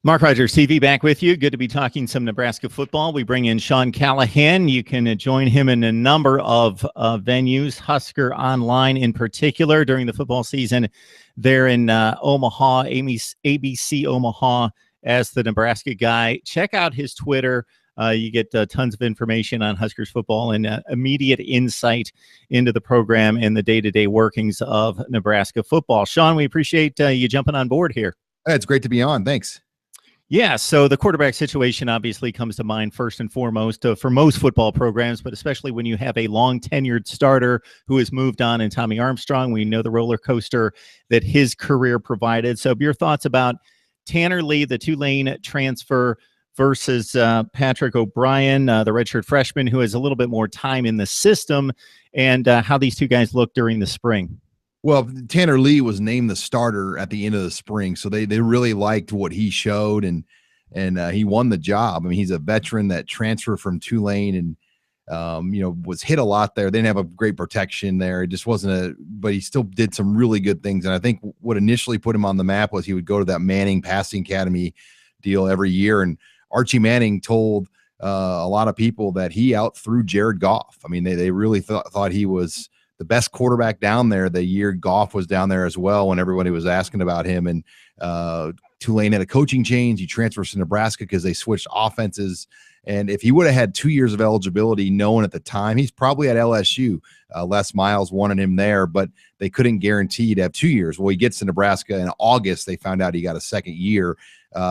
Mark Rogers TV back with you. Good to be talking some Nebraska football. We bring in Sean Callahan. You can join him in a number of venues, Husker Online in particular, during the football season there in Omaha, ABC Omaha, as the Nebraska guy. Check out his Twitter. You get tons of information on Huskers football and immediate insight into the program and the day-to-day workings of Nebraska football. Sean, we appreciate you jumping on board here. It's great to be on. Thanks. Yeah, so the quarterback situation obviously comes to mind first and foremost for most football programs, but especially when you have a long-tenured starter who has moved on in Tommy Armstrong. We know the roller coaster that his career provided. So your thoughts about Tanner Lee, the Tulane transfer, versus Patrick O'Brien, the redshirt freshman, who has a little bit more time in the system, and how these two guys look during the spring. Well, Tanner Lee was named the starter at the end of the spring, so they really liked what he showed, and he won the job. I mean, he's a veteran that transferred from Tulane and was hit a lot there. They didn't have a great protection there. It just wasn't but he still did some really good things. And I think what initially put him on the map was he would go to that Manning Passing Academy deal every year. And Archie Manning told a lot of people that he outthrew Jared Goff. I mean, they really thought he was the best quarterback down there the year Goff was down there as well, when everybody was asking about him. And Tulane had a coaching change. He transfers to Nebraska because they switched offenses. And if he would have had 2 years of eligibility known at the time, he's probably at LSU. Les Miles wanted him there, but they couldn't guarantee to have 2 years. Well, he gets to Nebraska in August. They found out he got a second year.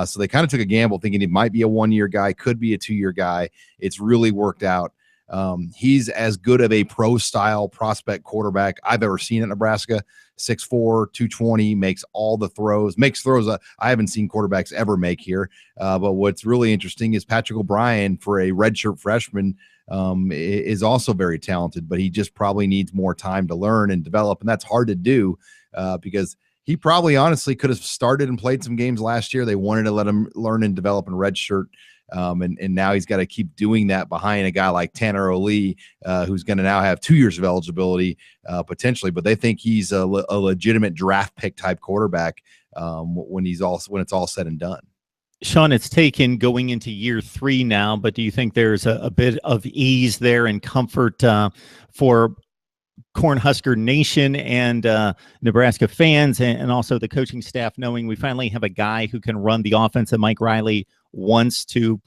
So they kind of took a gamble thinking he might be a 1-year guy, could be a 2-year guy. It's really worked out. He's as good of a pro-style prospect quarterback I've ever seen at Nebraska. 6'4", 220, makes all the throws, makes throws I haven't seen quarterbacks ever make here. But what's really interesting is Patrick O'Brien, for a redshirt freshman, is also very talented, but he just probably needs more time to learn and develop, and that's hard to do because he probably honestly could have started and played some games last year. They wanted to let him learn and develop in redshirt. And now he's got to keep doing that behind a guy like Tanner Lee, who's going to now have 2 years of eligibility potentially. But they think he's a legitimate draft pick type quarterback when it's all said and done. Sean, it's taken going into year 3 now, but do you think there's a bit of ease there and comfort for Cornhusker Nation and Nebraska fans and also the coaching staff, knowing we finally have a guy who can run the offense that Mike Riley wants to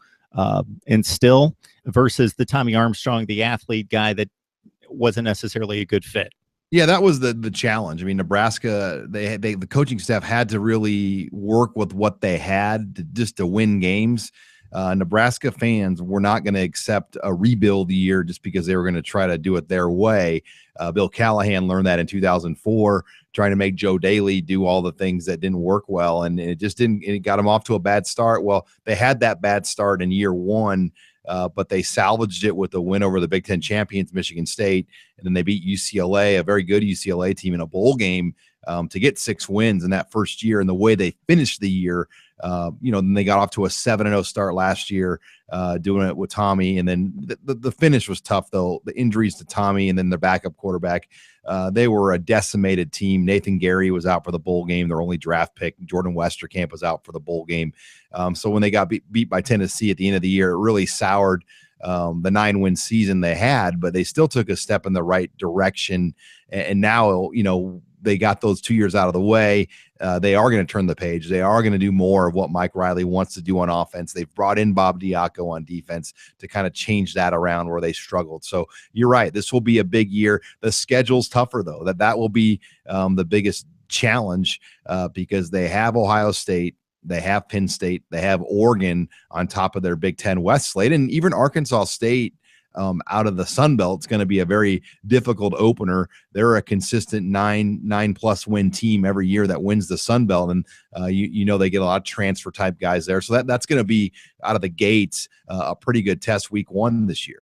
instill, versus the Tommy Armstrong, the athlete guy that wasn't necessarily a good fit? Yeah, that was the challenge. I mean, Nebraska, the coaching staff had to really work with what they had just to win games. Nebraska fans were not going to accept a rebuild year just because they were going to try to do it their way. Bill Callahan learned that in 2004, trying to make Joe Daly do all the things that didn't work well, and it just didn't. It got them off to a bad start. Well, they had that bad start in year 1, but they salvaged it with a win over the Big Ten champions, Michigan State, and then they beat UCLA, a very good UCLA team, in a bowl game to get 6 wins in that first year. And the way they finished the year, then they got off to a 7-0 start last year, doing it with Tommy. And then the finish was tough, though. The injuries to Tommy and then the backup quarterback, they were a decimated team. Nathan Gary was out for the bowl game, their only draft pick. Jordan Westerkamp was out for the bowl game. So when they got beat by Tennessee at the end of the year, it really soured the 9-win season they had, but they still took a step in the right direction. And now, they got those 2 years out of the way. They are going to turn the page. They are going to do more of what Mike Riley wants to do on offense. They've brought in Bob Diaco on defense to kind of change that around where they struggled. So you're right. This will be a big year. The schedule's tougher, though. That will be the biggest challenge because they have Ohio State, they have Penn State, they have Oregon on top of their Big Ten West slate, and even Arkansas State out of the Sun Belt. It's going to be a very difficult opener. They're a consistent 9+ win team every year that wins the Sun Belt, and they get a lot of transfer type guys there. So that's going to be out of the gates a pretty good test week 1 this year.